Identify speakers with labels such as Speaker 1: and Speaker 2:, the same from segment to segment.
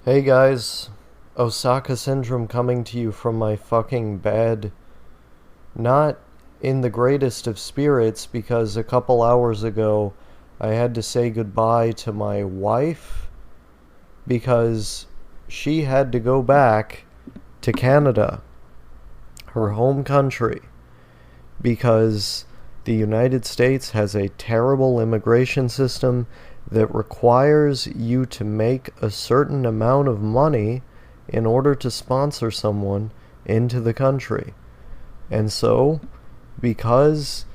Speaker 1: Hey guys, OsakaSyndrome coming to you from my fucking bed. Not in the greatest of spirits because a couple hours ago I had to say goodbye to my wife because she had to go back to Canada, her home country, because the United States has a terrible immigration system that requires you to make a certain amount of money in order to sponsor someone into the country. And so, because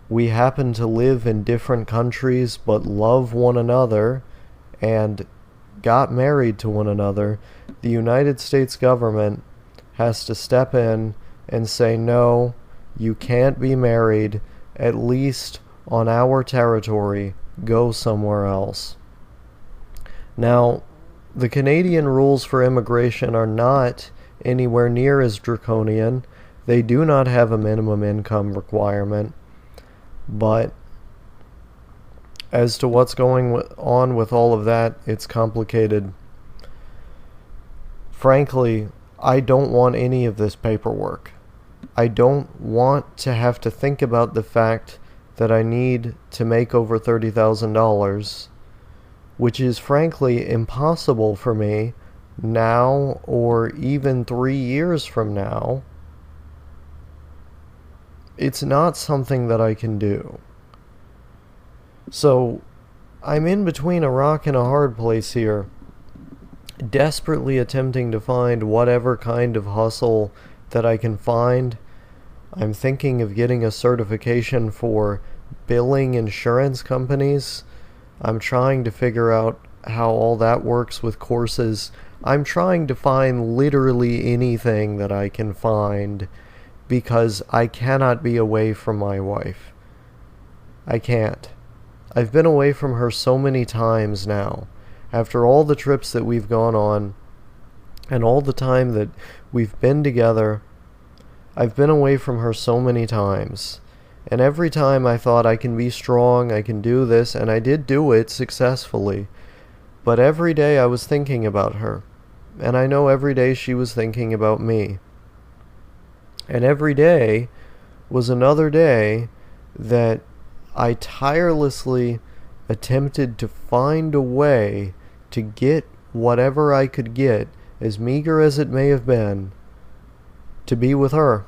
Speaker 1: we happen to live in different countries but love one another and got married to one another, the United States government has to step in and say, no, you can't be married, at least on our territory. Go somewhere else. Now, the Canadian rules for immigration are not anywhere near as draconian. They do not have a minimum income requirement. But as to what's going on with all of that, it's complicated. Frankly, I don't want any of this paperwork. I don't want to have to think about the fact that I need to make over $30,000, which is frankly impossible for me now or even 3 years from now. It's not something that I can do. So I'm in between a rock and a hard place here, desperately attempting to find whatever kind of hustle that I can find. I'm thinking of getting a certification for billing insurance companies. I'm trying to figure out how all that works with courses. I'm trying to find literally anything that I can find because I cannot be away from my wife. I can't. I've been away from her so many times now. After all the trips that we've gone on and all the time that we've been together, I've been away from her so many times, and every time I thought I can be strong, I can do this, and I did do it successfully, but every day I was thinking about her, and I know every day she was thinking about me, and every day was another day that I tirelessly attempted to find a way to get whatever I could get, as meager as it may have been, to be with her.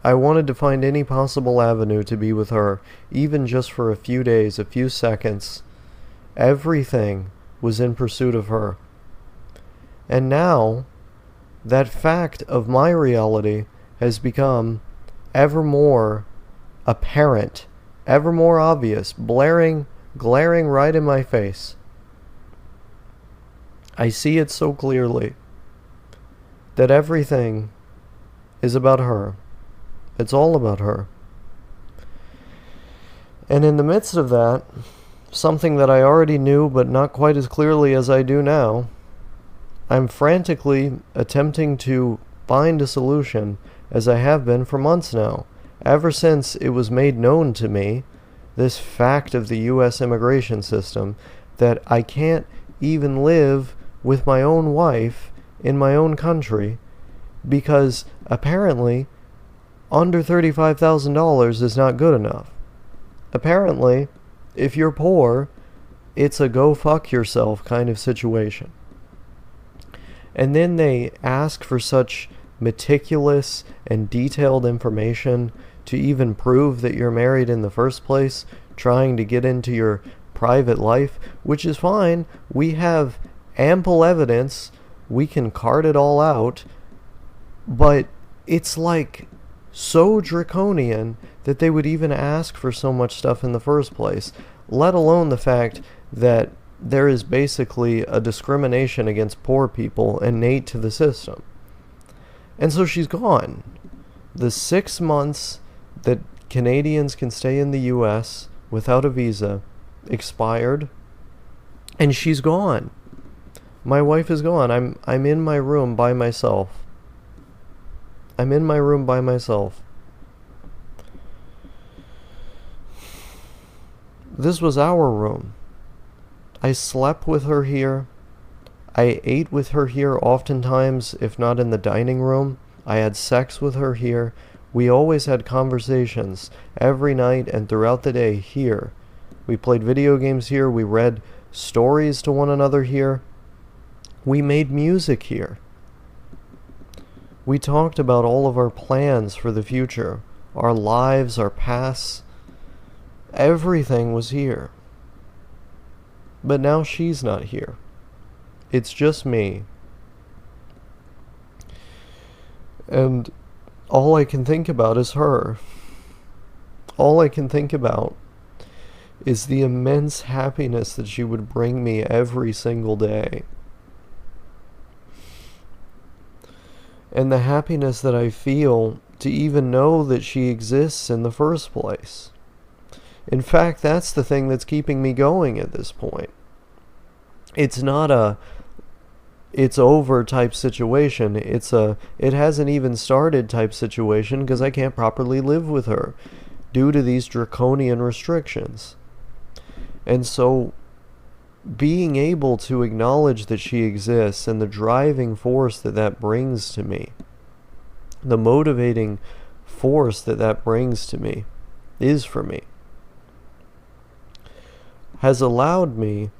Speaker 1: I wanted to find any possible avenue to be with her, even just for a few days, a few seconds. Everything was in pursuit of her. And now, that fact of my reality has become ever more apparent, ever more obvious, glaring right in my face. I see it so clearly that everything is about her. It's all about her. And in the midst of that, something that I already knew but not quite as clearly as I do now, I'm frantically attempting to find a solution, as I have been for months now, ever since it was made known to me, this fact of the U.S. immigration system, that I can't even live with my own wife in my own country, because apparently under $35,000 is not good enough. Apparently, if you're poor, it's a go fuck yourself kind of situation. And then they ask for such meticulous and detailed information to even prove that you're married in the first place, trying to get into your private life, which is fine. We have ample evidence. We can cart it all out. But it's like so draconian that they would even ask for so much stuff in the first place, let alone the fact that there is basically a discrimination against poor people innate to the system. And so she's gone. The 6 months that Canadians can stay in the U.S. without a visa expired, and she's gone. My wife is gone. I'm in my room by myself. I'm in my room by myself. This was our room. I slept with her here. I ate with her here oftentimes, if not in the dining room. I had sex with her here. We always had conversations every night and throughout the day here. We played video games here. We read stories to one another here. We made music here. We talked about all of our plans for the future, our lives, our pasts. Everything was here. But now she's not here. It's just me. And all I can think about is her. All I can think about is the immense happiness that she would bring me every single day. And the happiness that I feel to even know that she exists in the first place. In fact, that's the thing that's keeping me going at this point. It's not a it's over type situation. It's a it hasn't even started type situation because I can't properly live with her due to these draconian restrictions. And so being able to acknowledge that she exists and the driving force that that brings to me, the motivating force that that brings to me, is for me, has allowed me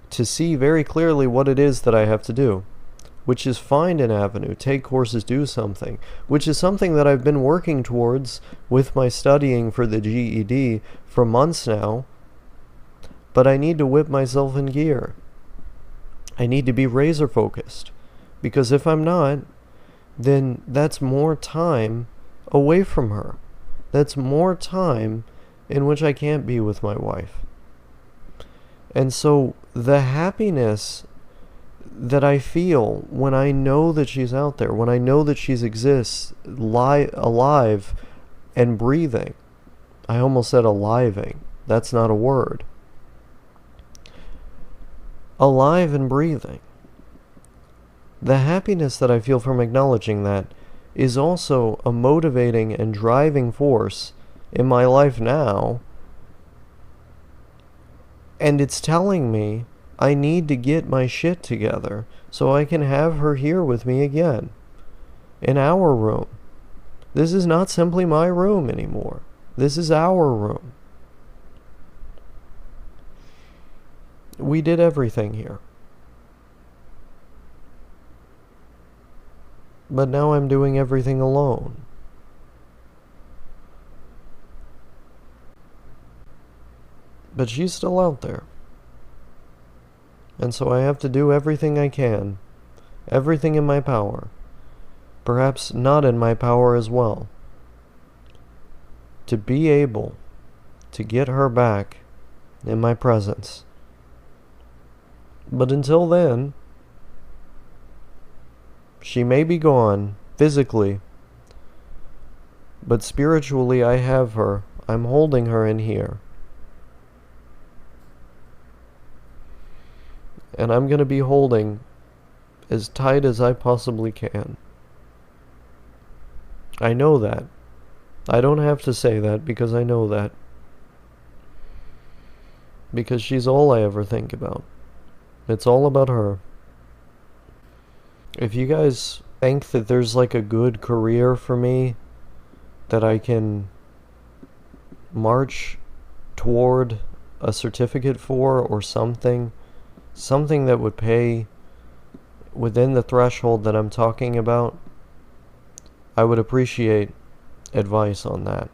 Speaker 1: to see very clearly what it is that I have to do, which is find an avenue, take courses, do something, which is something that I've been working towards with my studying for the GED for months now. But I need to whip myself in gear. I need to be razor focused. Because if I'm not, then that's more time away from her. That's more time in which I can't be with my wife. And so the happiness that I feel when I know that she's out there, when I know that she exists alive and breathing. I almost said aliving. That's not a word. Alive and breathing. The happiness that I feel from acknowledging that is also a motivating and driving force in my life now. And it's telling me I need to get my shit together so I can have her here with me again. In our room. This is not simply my room anymore. This is our room. We did everything here. But now I'm doing everything alone. But she's still out there. And so I have to do everything I can. Everything in my power. Perhaps not in my power as well. To be able to get her back in my presence. But until then, she may be gone physically, but spiritually I have her. I'm holding her in here. And I'm going to be holding as tight as I possibly can. I know that. I don't have to say that because I know that. Because she's all I ever think about. It's all about her. If you guys think that there's like a good career for me that I can march toward a certificate for or something that would pay within the threshold that I'm talking about, I would appreciate advice on that.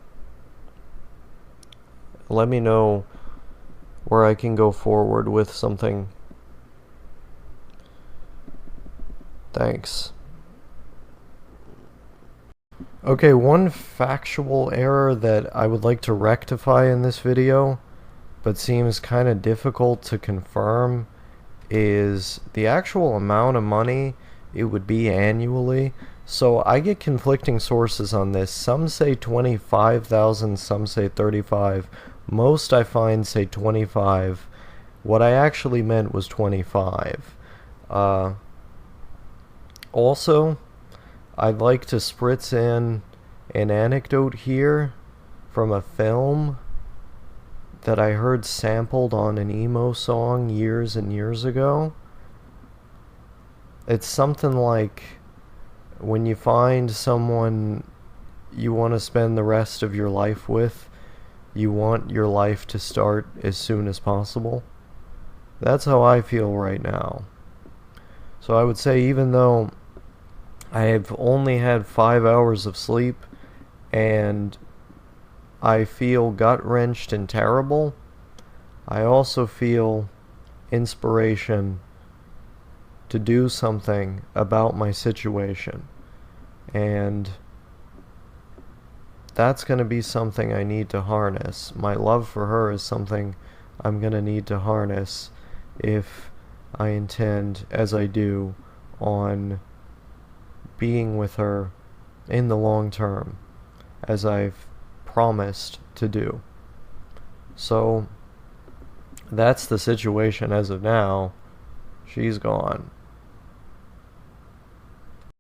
Speaker 1: Let me know where I can go forward with something. Thanks. Okay, one factual error that I would like to rectify in this video, but seems kind of difficult to confirm, is the actual amount of money it would be annually. So I get conflicting sources on this. Some say 25,000, some say 35. Most I find say 25. What I actually meant was 25. Also, I'd like to spritz in an anecdote here from a film that I heard sampled on an emo song years and years ago. It's something like, when you find someone you want to spend the rest of your life with, you want your life to start as soon as possible. That's how I feel right now. So I would say, even though I have only had 5 hours of sleep and I feel gut-wrenched and terrible, I also feel inspiration to do something about my situation. And that's going to be something I need to harness. My love for her is something I'm going to need to harness if I intend, as I do, on being with her in the long term, as I've promised to do. So that's the situation as of now. She's gone.